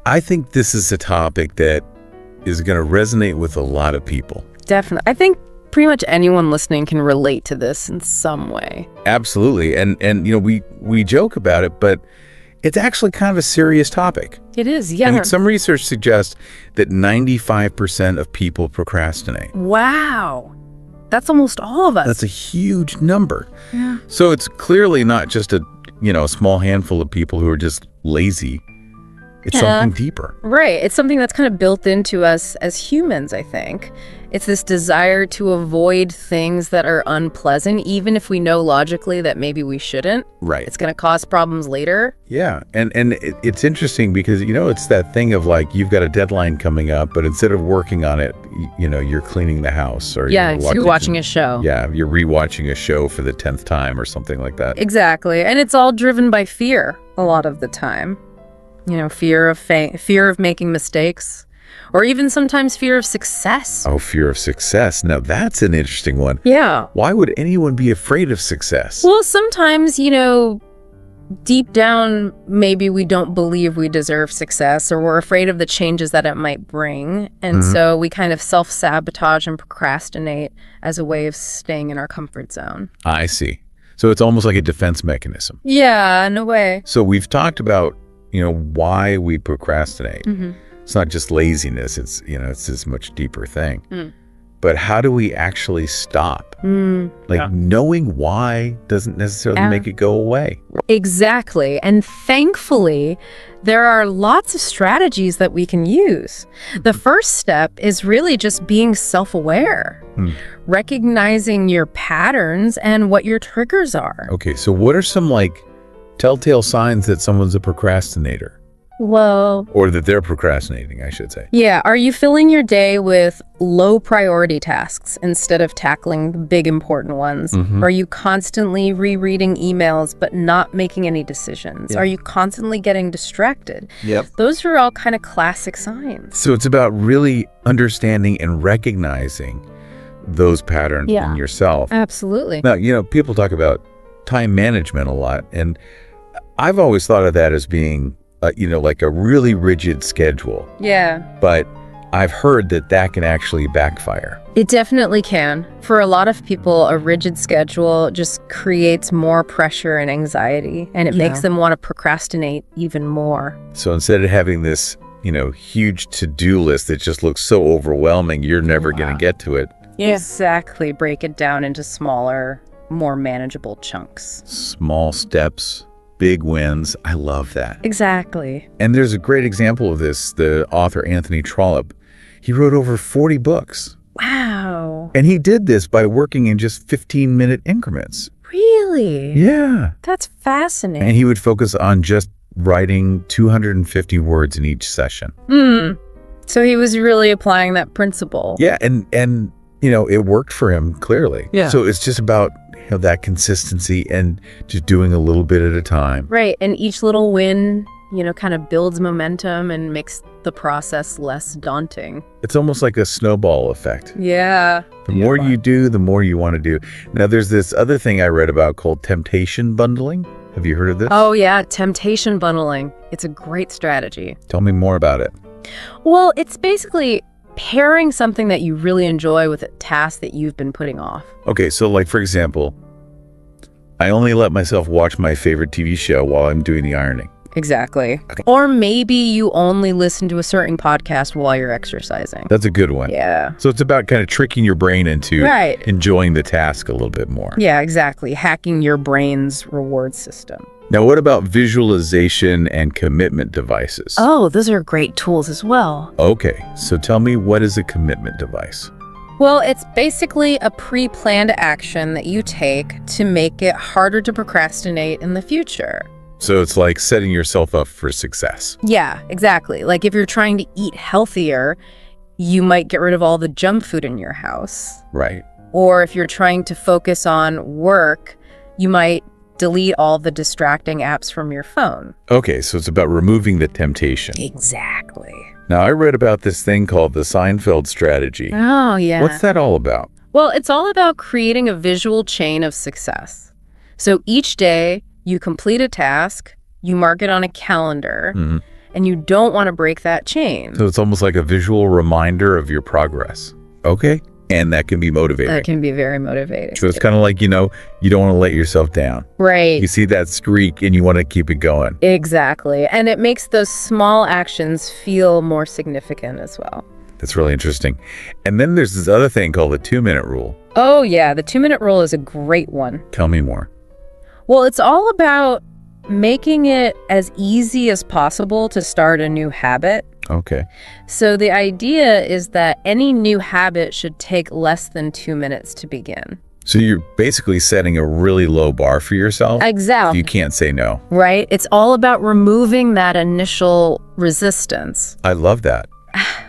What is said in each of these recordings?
I think this is a topic that is going to resonate with a lot of people. Definitely. I think pretty much anyone listening can relate to this in some way. Absolutely. And you know, we joke about it, but it's actually kind of a serious topic. It is, yeah. And some research suggests that 95% of people procrastinate. Wow. That's almost all of us. That's a huge number. Yeah. So it's clearly not just a small handful of people who are just lazy. It's something deeper. Right. It's something that's kind of built into us as humans, I think. It's this desire to avoid things that are unpleasant, even if we know logically that maybe we shouldn't. Right. It's going to cause problems later. Yeah. And it's interesting because, it's that thing of like, you've got a deadline coming up, but instead of working on it, you're cleaning the house or you're watching a show. Yeah. You're rewatching a show for the 10th time or something like that. Exactly. And it's all driven by fear a lot of the time. Fear of making mistakes, or even sometimes fear of success. Oh, fear of success. Now that's an interesting one. Yeah. Why would anyone be afraid of success? Well, sometimes, deep down, maybe we don't believe we deserve success, or we're afraid of the changes that it might bring. And so we kind of self-sabotage and procrastinate as a way of staying in our comfort zone. I see. So it's almost like a defense mechanism. Yeah, in a way. So we've talked about why we procrastinate. It's not just laziness. It's this much deeper thing. But how do we actually stop? Knowing why doesn't necessarily make it go away. Exactly. And thankfully, there are lots of strategies that we can use. The first step is really just being self-aware, recognizing your patterns and what your triggers are. Okay, so what are some telltale signs that someone's a procrastinator? Well, or that they're procrastinating, I should say. Yeah. Are you filling your day with low priority tasks instead of tackling the big important ones? Are you constantly rereading emails but not making any decisions? Are you constantly getting distracted? Yep. Those are all kind of classic signs. So it's about really understanding and recognizing those patterns in yourself. Absolutely. Now, people talk about time management a lot, and I've always thought of that as being like a really rigid schedule. Yeah. But I've heard that can actually backfire. It definitely can. For a lot of people, a rigid schedule just creates more pressure and anxiety, and it makes them want to procrastinate even more. So instead of having this, huge to-do list that just looks so overwhelming, you're never going to get to it. Yeah. Exactly. Break it down into smaller, more manageable chunks. Small steps. Big wins. I love that. Exactly. And there's a great example of this. The author Anthony Trollope, he wrote over 40 books. Wow. And he did this by working in just 15-minute increments. Really? Yeah. That's fascinating. And he would focus on just writing 250 words in each session. So he was really applying that principle. Yeah, and it worked for him, clearly. Yeah. So it's just about that consistency and just doing a little bit at a time. Right. And each little win, kind of builds momentum and makes the process less daunting. It's almost like a snowball effect. Yeah. The more you do, the more you want to do. Now, there's this other thing I read about called temptation bundling. Have you heard of this? Oh, yeah. Temptation bundling. It's a great strategy. Tell me more about it. Well, it's basically pairing something that you really enjoy with a task that you've been putting off. Okay, so for example, I only let myself watch my favorite TV show while I'm doing the ironing. Exactly. Okay. Or maybe you only listen to a certain podcast while you're exercising. That's a good one. Yeah. So it's about kind of tricking your brain into enjoying the task a little bit more. Yeah, exactly. Hacking your brain's reward system. Now, what about visualization and commitment devices? Oh, those are great tools as well. Okay, so tell me, what is a commitment device? Well, it's basically a pre-planned action that you take to make it harder to procrastinate in the future. So it's like setting yourself up for success. Yeah, exactly. Like if you're trying to eat healthier, you might get rid of all the junk food in your house. Right. Or if you're trying to focus on work, you might delete all the distracting apps from your phone. Okay, so it's about removing the temptation. Exactly. Now, I read about this thing called the Seinfeld strategy. Oh, yeah. What's that all about? Well, it's all about creating a visual chain of success. So each day, you complete a task, you mark it on a calendar, and you don't want to break that chain. So it's almost like a visual reminder of your progress. Okay. And that can be motivating. That can be very motivating. So it's kind of like, you don't want to let yourself down. Right. You see that streak and you want to keep it going. Exactly. And it makes those small actions feel more significant as well. That's really interesting. And then there's this other thing called the 2-minute rule. Oh, yeah. The 2-minute rule is a great one. Tell me more. Well, it's all about making it as easy as possible to start a new habit. Okay. So the idea is that any new habit should take less than 2 minutes to begin. So you're basically setting a really low bar for yourself. Exactly. You can't say no. Right? It's all about removing that initial resistance. I love that.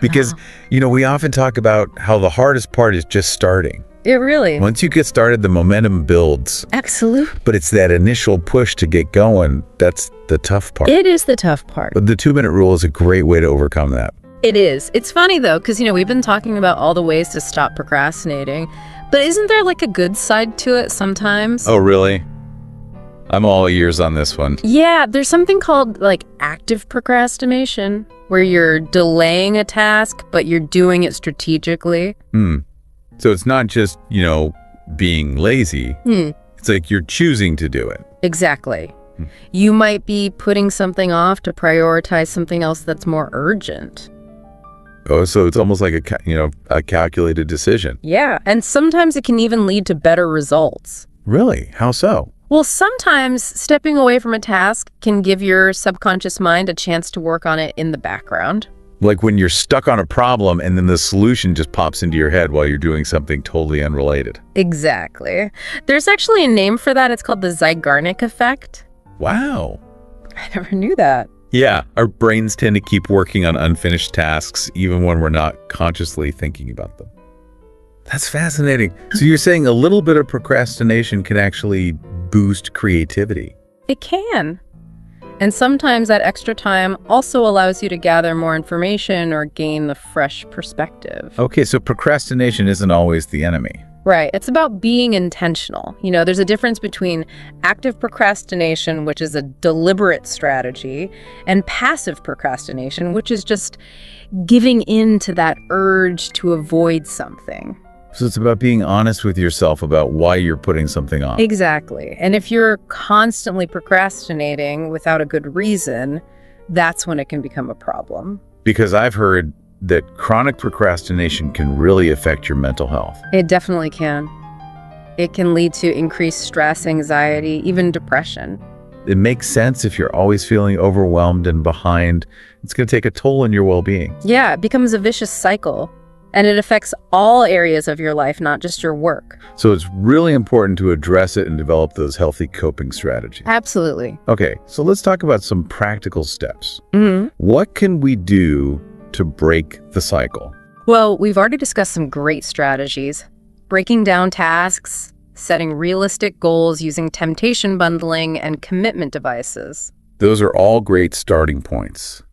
Because, we often talk about how the hardest part is just starting. It really. Once you get started, the momentum builds. Absolutely. But it's that initial push to get going. That's the tough part. It is the tough part. But the 2-minute rule is a great way to overcome that. It is. It's funny, though, because, we've been talking about all the ways to stop procrastinating. But isn't there like a good side to it sometimes? Oh, really? I'm all ears on this one. Yeah, there's something called like active procrastination, where you're delaying a task, but you're doing it strategically. So it's not just, being lazy. It's like you're choosing to do it. Exactly. You might be putting something off to prioritize something else that's more urgent. Oh, so it's almost like a calculated decision. Yeah, and sometimes it can even lead to better results. Really? How so? Well, sometimes stepping away from a task can give your subconscious mind a chance to work on it in the background. Like when you're stuck on a problem and then the solution just pops into your head while you're doing something totally unrelated. Exactly. There's actually a name for that. It's called the Zeigarnik effect. Wow. I never knew that. Yeah, our brains tend to keep working on unfinished tasks even when we're not consciously thinking about them. That's fascinating. So you're saying a little bit of procrastination can actually boost creativity? It can. And sometimes that extra time also allows you to gather more information or gain the fresh perspective. Okay, so procrastination isn't always the enemy. Right. It's about being intentional. There's a difference between active procrastination, which is a deliberate strategy, and passive procrastination, which is just giving in to that urge to avoid something. So it's about being honest with yourself about why you're putting something off. Exactly. And if you're constantly procrastinating without a good reason, that's when it can become a problem. Because I've heard that chronic procrastination can really affect your mental health. It definitely can. It can lead to increased stress, anxiety, even depression. It makes sense if you're always feeling overwhelmed and behind. It's going to take a toll on your well-being. Yeah, it becomes a vicious cycle. And it affects all areas of your life, not just your work. So it's really important to address it and develop those healthy coping strategies. Absolutely. Okay, so let's talk about some practical steps. Mm-hmm. What can we do to break the cycle? Well, we've already discussed some great strategies. Breaking down tasks, setting realistic goals using temptation bundling, and commitment devices. Those are all great starting points.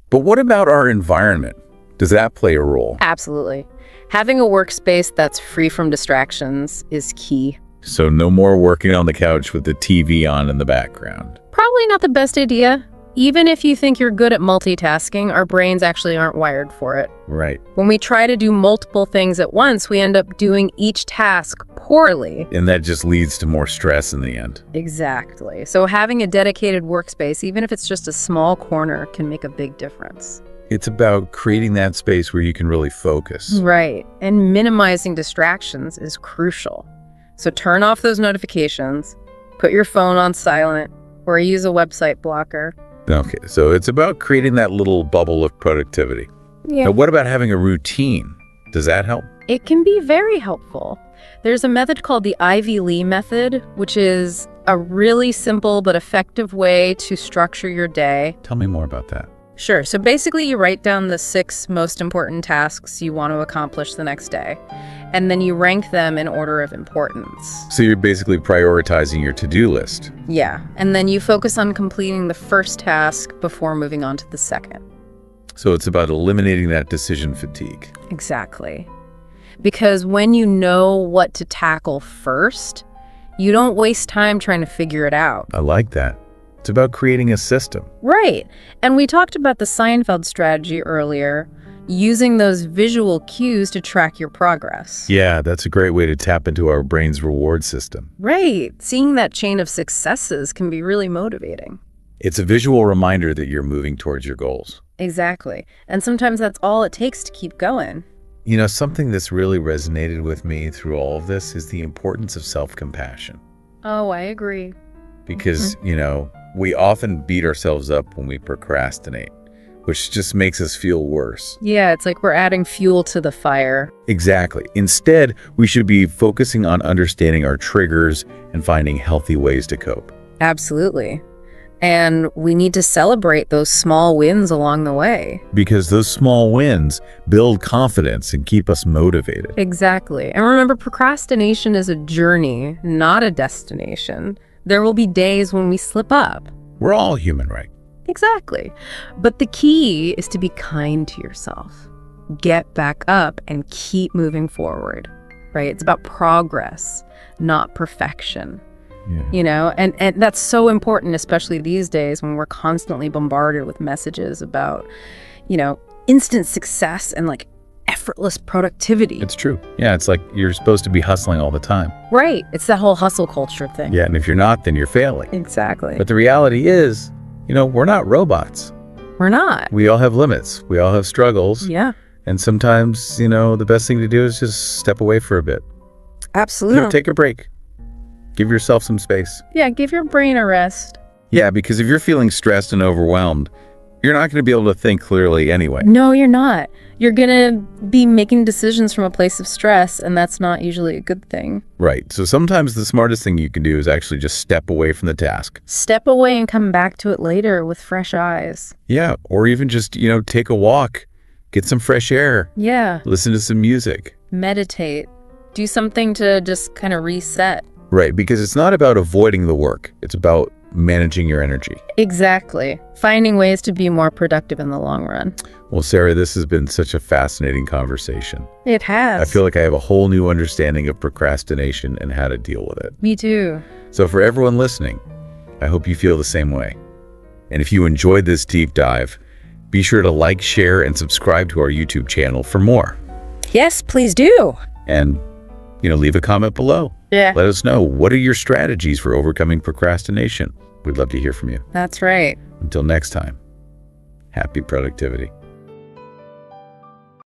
But what about our environment? Does that play a role? Absolutely. Having a workspace that's free from distractions is key. So no more working on the couch with the TV on in the background. Probably not the best idea. Even if you think you're good at multitasking, our brains actually aren't wired for it. Right. When we try to do multiple things at once, we end up doing each task poorly. And that just leads to more stress in the end. Exactly. So having a dedicated workspace, even if it's just a small corner, can make a big difference. It's about creating that space where you can really focus. Right. And minimizing distractions is crucial. So turn off those notifications, put your phone on silent, or use a website blocker. Okay, so it's about creating that little bubble of productivity. Yeah. Now, what about having a routine? Does that help? It can be very helpful. There's a method called the Ivy Lee method, which is a really simple but effective way to structure your day. Tell me more about that. Sure. So basically, you write down the 6 most important tasks you want to accomplish the next day, and then you rank them in order of importance. So you're basically prioritizing your to-do list. Yeah. And then you focus on completing the first task before moving on to the second. So it's about eliminating that decision fatigue. Exactly. Because when you know what to tackle first, you don't waste time trying to figure it out. I like that. It's about creating a system. Right. And we talked about the Seinfeld strategy earlier, using those visual cues to track your progress. Yeah, that's a great way to tap into our brain's reward system. Right. Seeing that chain of successes can be really motivating. It's a visual reminder that you're moving towards your goals. Exactly. And sometimes that's all it takes to keep going. You know, something that's really resonated with me through all of this is the importance of self-compassion. Oh, I agree. Because, you know, we often beat ourselves up when we procrastinate, which just makes us feel worse. Yeah, it's like we're adding fuel to the fire. Exactly. Instead, we should be focusing on understanding our triggers and finding healthy ways to cope. Absolutely. And we need to celebrate those small wins along the way. Because those small wins build confidence and keep us motivated. Exactly. And remember, procrastination is a journey, not a destination. There will be days when we slip up. We're all human, right? Exactly. But the key is to be kind to yourself. Get back up and keep moving forward, right? It's about progress, not perfection. Yeah. You know, and that's so important, especially these days when we're constantly bombarded with messages about, you know, instant success and like effortless productivity. It's true. Yeah, it's like you're supposed to be hustling all the time. Right. It's that whole hustle culture thing. Yeah, and if you're not, then you're failing. Exactly. But the reality is, you know, we're not robots. We're not. We all have limits. We all have struggles. Yeah. And sometimes, you know, the best thing to do is just step away for a bit. Absolutely. You know, take a break. Give yourself some space. Yeah, give your brain a rest. Yeah, because if you're feeling stressed and overwhelmed, you're not going to be able to think clearly anyway. No, you're not. You're going to be making decisions from a place of stress, and that's not usually a good thing. Right. So sometimes the smartest thing you can do is actually just step away from the task. Step away and come back to it later with fresh eyes. Yeah. Or even just, you know, take a walk, get some fresh air. Yeah. Listen to some music. Meditate. Do something to just kind of reset. Right. Because it's not about avoiding the work. It's about managing your energy. Exactly. Finding ways to be more productive in the long run. Well, Sarah, this has been such a fascinating conversation. It has. I feel like I have a whole new understanding of procrastination and how to deal with it. Me too. So for everyone listening, I hope you feel the same way. And if you enjoyed this deep dive, be sure to like, share, and subscribe to our YouTube channel for more. Yes, please do. And, you know, leave a comment below. Yeah. Let us know, what are your strategies for overcoming procrastination? We'd love to hear from you. That's right. Until next time, happy productivity.